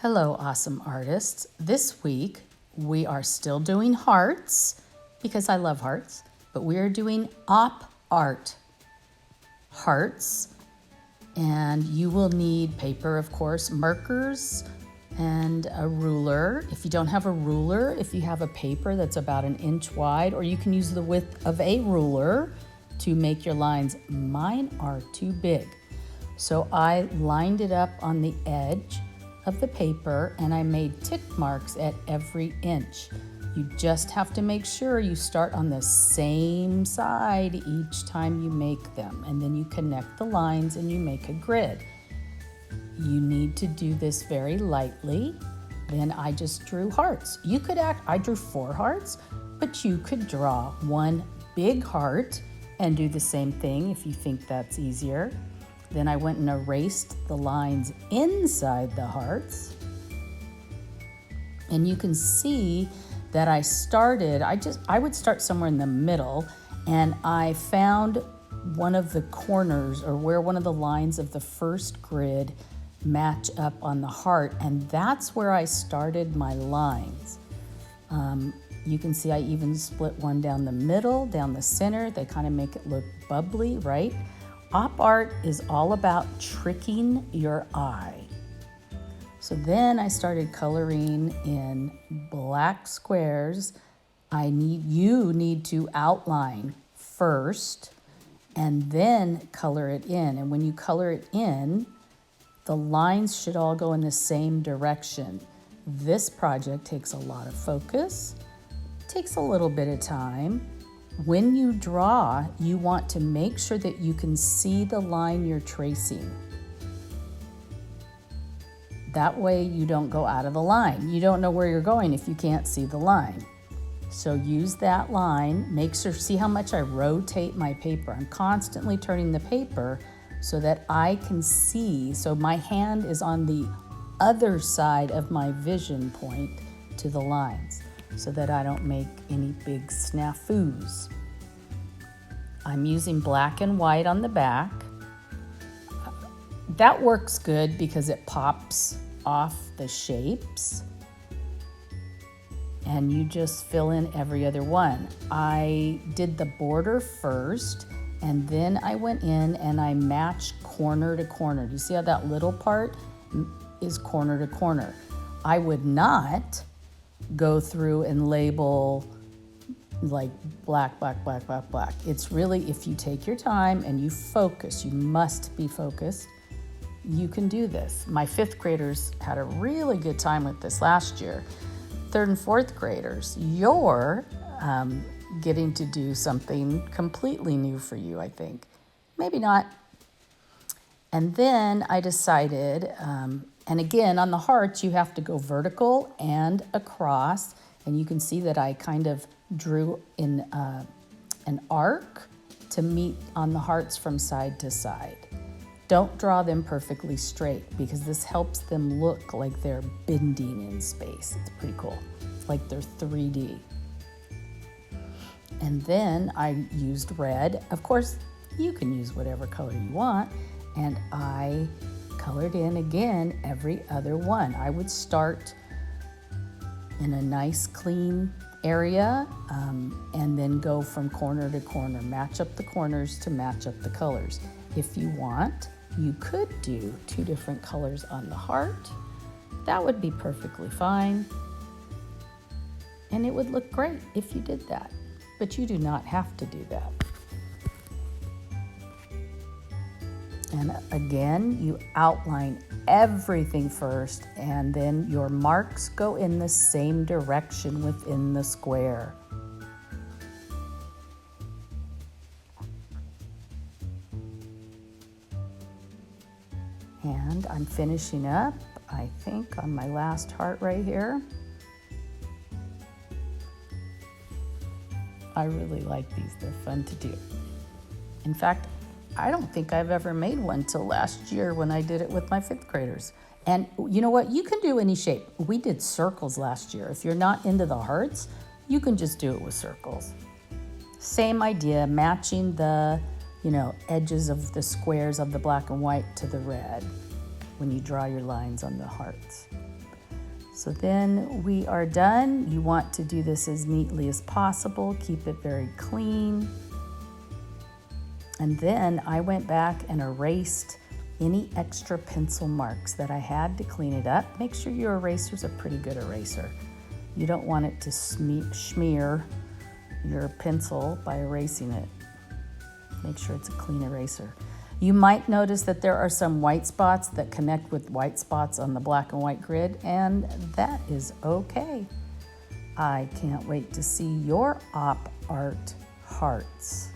Hello, awesome artists. This week, we are still doing hearts because I love hearts, but we are doing op art hearts. And you will need paper, of course, markers, and a ruler. If you don't have a ruler, if you have a paper that's about 1 inch wide, or you can use the width of a ruler to make your lines. Mine are too big. So I lined it up on the edge of the paper and I made tick marks at every inch. You just have to make sure you start on the same side each time you make them, and then you connect the lines and you make a grid. You need to do this very lightly. Then I just drew hearts. I drew 4 hearts, but you could draw 1 big heart and do the same thing if you think that's easier. Then I went and erased the lines inside the hearts. And you can see that I would start somewhere in the middle, and I found one of the corners, or where one of the lines of the first grid match up on the heart, and that's where I started my lines. You can see I even split one down the middle, down the center. They kind of make it look bubbly, right? Op art is all about tricking your eye. So then I started coloring in black squares. You need to outline first and then color it in. And when you color it in, the lines should all go in the same direction. This project takes a lot of focus, takes a little bit of time. When you draw, you want to make sure that you can see the line you're tracing. That way you don't go out of the line. You don't know where you're going if you can't see the line. So use that line. See how much I rotate my paper. I'm constantly turning the paper so that I can see. So my hand is on the other side of my vision point to the lines, so that I don't make any big snafus. I'm using black and white on the back. That works good because it pops off the shapes. And you just fill in every other one. I did the border first, and then I went in and I matched corner to corner. Do you see how that little part is corner to corner? I would not go through and label like black, black, black, black, black. It's really, if you take your time and you focus, you must be focused, you can do this. My 5th graders had a really good time with this last year. 3rd and 4th graders, you're getting to do something completely new for you, I think. Maybe not. And then I decided, and again, on the hearts, you have to go vertical and across. And you can see that I kind of drew in an arc to meet on the hearts from side to side. Don't draw them perfectly straight, because this helps them look like they're bending in space. It's pretty cool. It's like they're 3D. And then I used red. Of course, you can use whatever color you want. And I colored in again every other one. I would start in a nice clean area and then go from corner to corner. Match up the corners to match up the colors. If you want, you could do 2 different colors on the heart. That would be perfectly fine. And it would look great if you did that. But you do not have to do that. And again, you outline everything first, and then your marks go in the same direction within the square. And I'm finishing up, I think, on my last heart right here. I really like these. They're fun to do. In fact, I don't think I've ever made one till last year when I did it with my 5th graders. And you know what? You can do any shape. We did circles last year. If you're not into the hearts, you can just do it with circles. Same idea, matching the edges of the squares of the black and white to the red when you draw your lines on the hearts. So then we are done. You want to do this as neatly as possible. Keep it very clean. And then I went back and erased any extra pencil marks that I had to clean it up. Make sure your eraser's a pretty good eraser. You don't want it to smear your pencil by erasing it. Make sure it's a clean eraser. You might notice that there are some white spots that connect with white spots on the black and white grid, and that is okay. I can't wait to see your op art hearts.